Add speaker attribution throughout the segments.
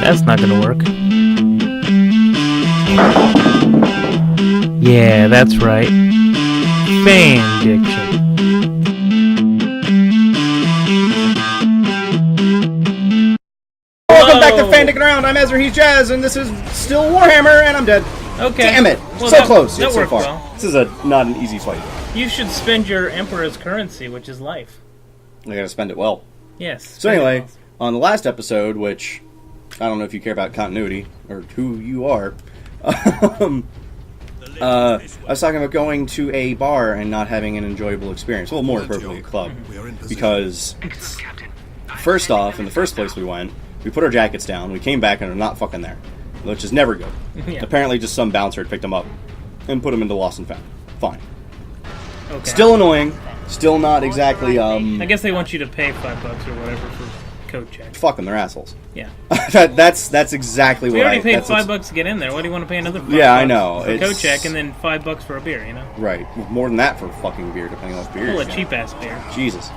Speaker 1: That's not gonna work. Yeah, that's right. Fan diction.
Speaker 2: Welcome back to Fandic Around. I'm Ezra, he's Jazz, and this is still Warhammer, and I'm dead.
Speaker 1: Okay.
Speaker 2: Damn it.
Speaker 1: Well,
Speaker 2: so close.
Speaker 1: That
Speaker 2: So
Speaker 1: worked
Speaker 2: far.
Speaker 1: well.
Speaker 2: This is not an easy fight.
Speaker 1: You should spend your Emperor's currency, which is life.
Speaker 2: I gotta spend it well.
Speaker 1: Yes.
Speaker 2: So anyway, on the last episode, which I don't know if you care about continuity or who you are, I was talking about going to a bar and not having an enjoyable experience. Well, more appropriately, a club. Because, first off, in the first place we went, we put our jackets down, we came back and they're not fucking there. Which is never good.
Speaker 1: Yeah.
Speaker 2: Apparently just some bouncer had picked them up and put them into Lost and Found. Fine.
Speaker 1: Okay.
Speaker 2: Still annoying. Still not exactly,
Speaker 1: I guess they want you to pay $5 or whatever for code check.
Speaker 2: fuck them, they're assholes.
Speaker 1: Yeah.
Speaker 2: that's exactly
Speaker 1: We
Speaker 2: what
Speaker 1: already paid
Speaker 2: that's
Speaker 1: $5 to get in there. What do you want to pay another $5?
Speaker 2: Yeah, I know.
Speaker 1: For
Speaker 2: It's
Speaker 1: code check and then $5 for a beer, you know?
Speaker 2: Right. More than that for fucking beer, depending on what beer.
Speaker 1: Well, a
Speaker 2: you're
Speaker 1: cheap ass beer.
Speaker 2: Jesus.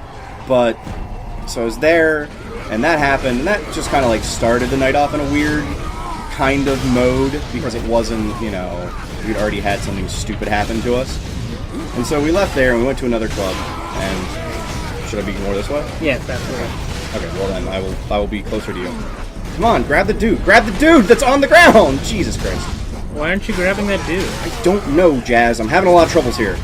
Speaker 2: But, so I was there, and that happened, and that just kind of like started the night off in a weird kind of mode, because it wasn't, you know, we'd already had something stupid happen to us. And so we left there and we went to another club, and should I be more this way?
Speaker 1: Yes, that's right.
Speaker 2: Okay, well then I will be closer to you. Come on, grab the dude that's on the ground! Jesus Christ.
Speaker 1: Why aren't you grabbing that dude?
Speaker 2: I don't know, Jazz. I'm having a lot of troubles here.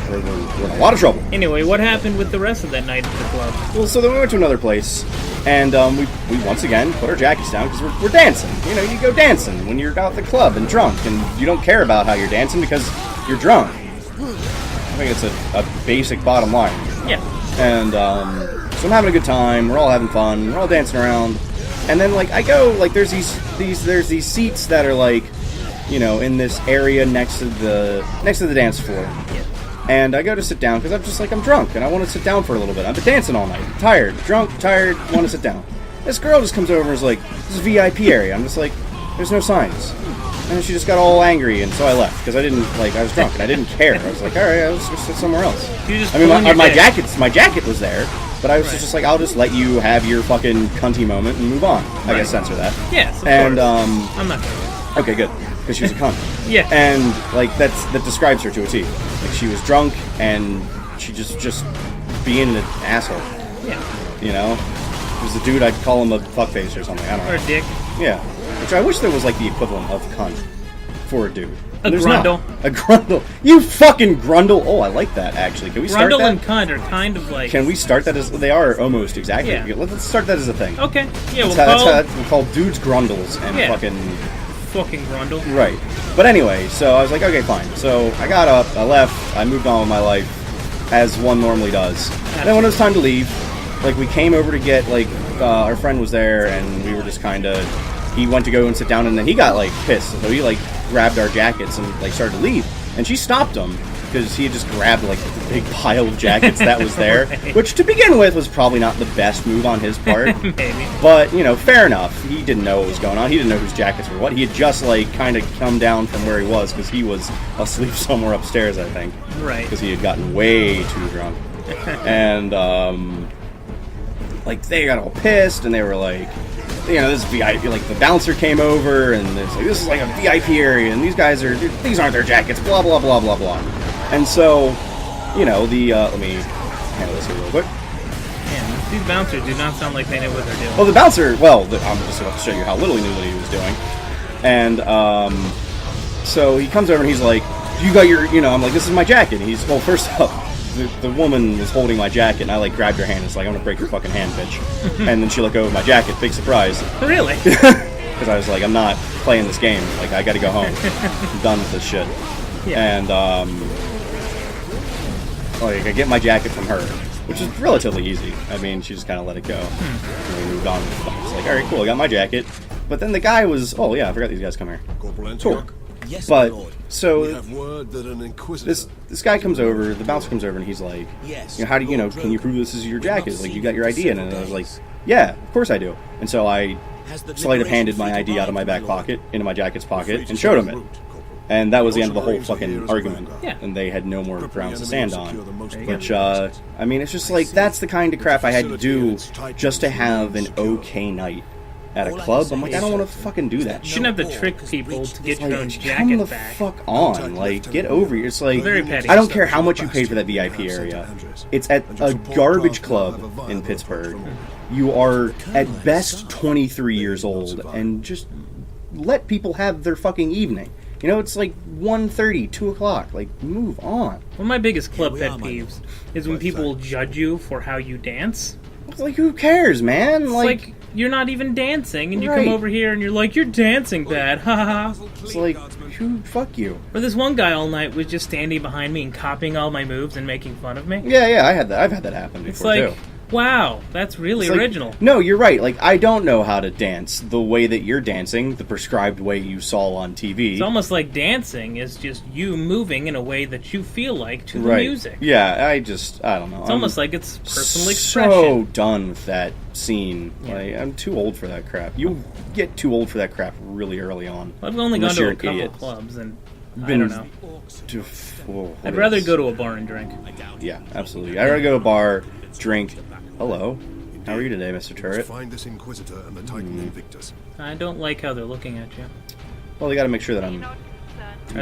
Speaker 2: We're in a lot of trouble.
Speaker 1: Anyway, what happened with the rest of that night at the club?
Speaker 2: Well, so then we went to another place, and we once again put our jackets down because we're dancing. You know, you go dancing when you're out at the club and drunk, and you don't care about how you're dancing because you're drunk. I think it's a basic bottom line.
Speaker 1: Yeah.
Speaker 2: And so I'm having a good time. We're all having fun. We're all dancing around, and then like I go like there's these seats that are like, you know, in this area next to the dance floor.
Speaker 1: Yeah.
Speaker 2: And I go to sit down because I'm just like, I'm drunk and I want to sit down for a little bit. I've been dancing all night. Tired. Drunk, tired, want to sit down. This girl just comes over and is like, this is VIP area. I'm just like, there's no signs. And then she just got all angry, and so I left because I was drunk and I didn't care. I was like, all right, let's just sit somewhere else.
Speaker 1: I
Speaker 2: mean, my jacket was there, but I was just like, I'll just let you have your fucking cunty moment and move on. I guess censor that.
Speaker 1: Yes, of
Speaker 2: and
Speaker 1: course. I'm not gonna.
Speaker 2: Okay, good. Because she was a cunt.
Speaker 1: Yeah.
Speaker 2: And, like, that describes her to a T. Like, she was drunk, and she just being an asshole.
Speaker 1: Yeah.
Speaker 2: You know? If it was a dude, I'd call him a fuckface or something. I don't know.
Speaker 1: Or a dick.
Speaker 2: Yeah. Which I wish there was, like, the equivalent of cunt for a dude.
Speaker 1: A
Speaker 2: There's
Speaker 1: grundle.
Speaker 2: not. A grundle. You fucking grundle. Oh, I like that, actually. Can we start
Speaker 1: Grundle
Speaker 2: that?
Speaker 1: and cunt are kind of like...
Speaker 2: Can we start that as... They are almost exactly.
Speaker 1: Yeah.
Speaker 2: Let's start that as a thing.
Speaker 1: Okay. Yeah,
Speaker 2: We'll call dudes grundles and
Speaker 1: fucking grundle.
Speaker 2: Right. But anyway, so I was like, okay, fine. So I got up, I left, I moved on with my life, as one normally does. And then when it was time to leave, like, we came over to get, like, our friend was there, and we were just kind of... He went to go and sit down, and then he got, like, pissed. So he, like, grabbed our jackets and, like, started to leave. And she stopped him, because he had just grabbed, like, the big pile of jackets that was there.
Speaker 1: Right.
Speaker 2: Which, to begin with, was probably not the best move on his part.
Speaker 1: Maybe.
Speaker 2: But, you know, fair enough. He didn't know what was going on. He didn't know whose jackets were what. He had just, like, kind of come down from where he was, because he was asleep somewhere upstairs, I think.
Speaker 1: Right.
Speaker 2: Because he had gotten way too drunk. And, like, they got all pissed, and they were like, you know, this is VIP. Like, the bouncer came over, and it's like, this is like a VIP area, and these aren't their jackets, blah, blah, blah, blah, blah. And so, you know, let me handle this here real quick.
Speaker 1: Man, these bouncers do not sound like they know what they're doing.
Speaker 2: Well, the bouncer, I'm just about to show you how little he knew what he was doing. And, so he comes over and he's like, you got your, you know, I'm like, this is my jacket. And he's, well, first up, the woman was holding my jacket, and I, like, grabbed her hand. It's like, I'm gonna break your fucking hand, bitch. And then she let go of my jacket. Big surprise.
Speaker 1: Really?
Speaker 2: Because I was like, I'm not playing this game. Like, I gotta go home. I'm done with this shit.
Speaker 1: Yeah.
Speaker 2: And, like, I get my jacket from her, which is relatively easy. I mean, she just kind of let it go. And we moved on. I was like, all right, cool, I got my jacket. But then the guy was, oh yeah, I forgot these guys come here. Cool.
Speaker 3: Yes,
Speaker 2: But,
Speaker 3: my lord.
Speaker 2: so,
Speaker 3: We have word that an inquisitor...
Speaker 2: this guy comes over, the bouncer comes over, and he's like,
Speaker 3: Yes,
Speaker 2: you know, how do you know, can you prove this is your jacket? Like, you got your ID in it. And I was like, yeah, of course I do. And so I sleight of handed my ID out of my back pocket, into my jacket's pocket, and showed him it. And that was the end of the whole fucking argument.
Speaker 1: Yeah.
Speaker 2: And they had no more grounds to stand on. Which, I mean, it's just like, that's the kind of crap I had to do just to have an okay night. at a club. I'm like, I don't want to fucking do that.
Speaker 1: You shouldn't have to trick people to get your own
Speaker 2: Come
Speaker 1: jacket
Speaker 2: the
Speaker 1: back.
Speaker 2: fuck on. Like, get over it. It's like,
Speaker 1: Very petty.
Speaker 2: I don't care how much you paid for that VIP area. It's at a garbage club in Pittsburgh. You are, at best, 23 years old, and just let people have their fucking evening. You know, it's like 1:30, 2 o'clock. Like, move on.
Speaker 1: One of my biggest club pet peeves is when people judge you for how you dance.
Speaker 2: It's like, who cares, man?
Speaker 1: It's like you're not even dancing, and you
Speaker 2: Right.
Speaker 1: come over here and you're like, you're dancing bad, ha ha.
Speaker 2: It's like, fuck you.
Speaker 1: Or this one guy all night was just standing behind me and copying all my moves and making fun of me.
Speaker 2: Yeah, I had that. I've had that happen
Speaker 1: It's
Speaker 2: before,
Speaker 1: like,
Speaker 2: too.
Speaker 1: wow, that's really
Speaker 2: It's like,
Speaker 1: original.
Speaker 2: no, you're right. Like, I don't know how to dance the way that you're dancing, the prescribed way you saw on TV.
Speaker 1: It's almost like dancing is just you moving in a way that you feel like to the
Speaker 2: right.
Speaker 1: music.
Speaker 2: Yeah, I don't know.
Speaker 1: It's almost like it's personal
Speaker 2: so
Speaker 1: expression.
Speaker 2: done with that scene.
Speaker 1: Yeah.
Speaker 2: Like, I'm too old for that crap. You get too old for that crap really early on.
Speaker 1: I've only gone
Speaker 2: Unless
Speaker 1: to
Speaker 2: you're
Speaker 1: a
Speaker 2: an
Speaker 1: couple
Speaker 2: idiot.
Speaker 1: clubs, and I
Speaker 2: Been-
Speaker 1: don't know.
Speaker 2: What
Speaker 1: I'd rather
Speaker 2: is-
Speaker 1: go to a bar and drink.
Speaker 2: Yeah, absolutely. I'd rather go to a bar, drink. Hello. How are you today, Mr. Turret?
Speaker 3: Find this Inquisitor and the Titan Invictus.
Speaker 1: I don't like how they're looking at you.
Speaker 2: Well, they gotta make sure that I'm...
Speaker 1: Are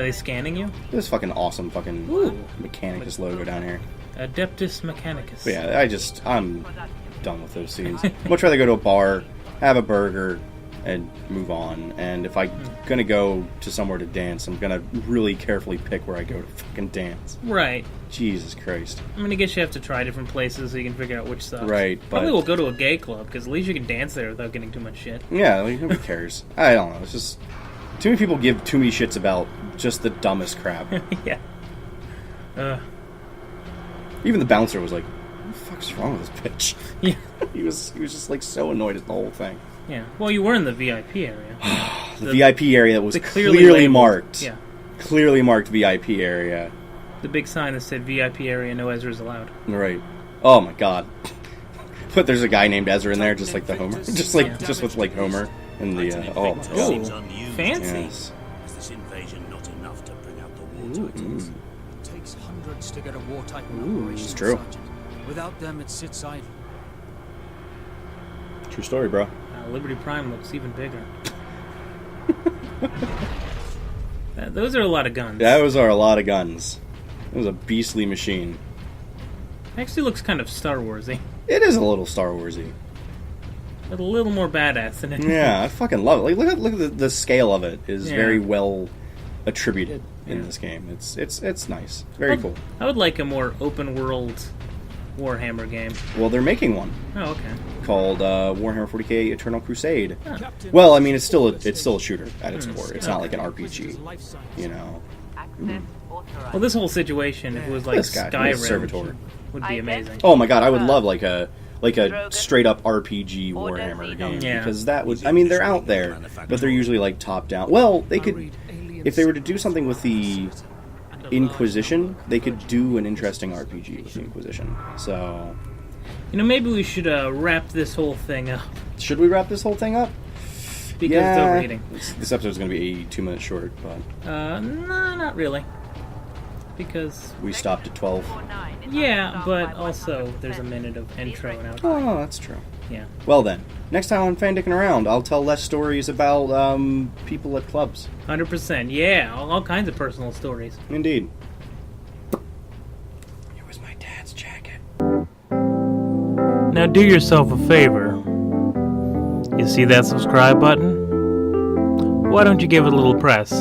Speaker 1: they scanning you?
Speaker 2: This fucking awesome fucking
Speaker 1: Ooh.
Speaker 2: Mechanicus logo down here.
Speaker 1: Adeptus Mechanicus.
Speaker 2: But yeah, I'm done with those scenes. Much rather go to a bar, have a burger, and move on. And if I'm gonna go to somewhere to dance, I'm gonna really carefully pick where I go to fucking dance.
Speaker 1: Right.
Speaker 2: Jesus Christ.
Speaker 1: I mean, I guess you have to try different places so you can figure out which sucks.
Speaker 2: Right, but...
Speaker 1: Probably we'll go to a gay club, because at least you can dance there without getting too much shit.
Speaker 2: Yeah, like, nobody cares. I don't know, it's just... Too many people give too many shits about just the dumbest crap.
Speaker 1: Yeah.
Speaker 2: Even the bouncer was like, what the fuck's wrong with this bitch?
Speaker 1: Yeah.
Speaker 2: he was just like so annoyed at the whole thing.
Speaker 1: Yeah. Well, you were in the VIP area.
Speaker 2: The VIP area that was
Speaker 1: the
Speaker 2: clearly
Speaker 1: labeled-
Speaker 2: marked.
Speaker 1: Yeah.
Speaker 2: Clearly marked VIP area.
Speaker 1: The big sign that said VIP area, no Ezra's allowed.
Speaker 2: Right. Oh my god. But there's a guy named Ezra in there, just like the Homer. Just with like Homer and the oh my god.
Speaker 1: Oh, fancy.
Speaker 2: Yes.
Speaker 4: Is this invasion not enough to bring out the war titans?
Speaker 5: It takes hundreds to get a war titan operation.
Speaker 2: It's true.
Speaker 5: Sergeant. Without them, it sits idle.
Speaker 2: True story, bro.
Speaker 1: Liberty Prime looks even bigger. Those are a lot of guns.
Speaker 2: Those are a lot of guns. It was a beastly machine.
Speaker 1: Actually looks kind of Star Warsy.
Speaker 2: It is a little Star Warsy.
Speaker 1: But a little more badass than it.
Speaker 2: Yeah, I fucking love it. Like, look at the scale of it is
Speaker 1: Yeah.
Speaker 2: very well attributed in this game. It's nice. Very cool.
Speaker 1: I would like a more open world Warhammer game.
Speaker 2: Well, they're making one
Speaker 1: Oh, okay.
Speaker 2: called Warhammer 40k Eternal Crusade.
Speaker 1: Huh.
Speaker 2: Well, I mean, it's still a shooter at its core. It's not like an RPG, you know.
Speaker 1: Well, this whole situation, if it was like
Speaker 2: This guy, this servitor.
Speaker 1: Skyrim, would be amazing.
Speaker 2: Oh my god, I would love like a straight up RPG Warhammer game
Speaker 1: Yeah.
Speaker 2: because that would. I mean, they're out there, but they're usually like top down. Well, they could, if they were to do something with the Inquisition, they could do an interesting RPG with the Inquisition. So,
Speaker 1: You know, maybe we should wrap this whole thing up
Speaker 2: should we wrap this whole thing up?
Speaker 1: because it's overheating.
Speaker 2: This episode's going to be 2 minutes short, but
Speaker 1: No, not really. Because
Speaker 2: we stopped at 12.
Speaker 1: yeah, but also there's a minute of intro and outro.
Speaker 2: Oh, that's true.
Speaker 1: Yeah.
Speaker 2: Well then, next time on Fan Dickin' Around, I'll tell less stories about people at clubs.
Speaker 1: 100%. Yeah, all kinds of personal stories.
Speaker 2: Indeed. It was my dad's jacket.
Speaker 1: Now do yourself a favor. You see that subscribe button? Why don't you give it a little press?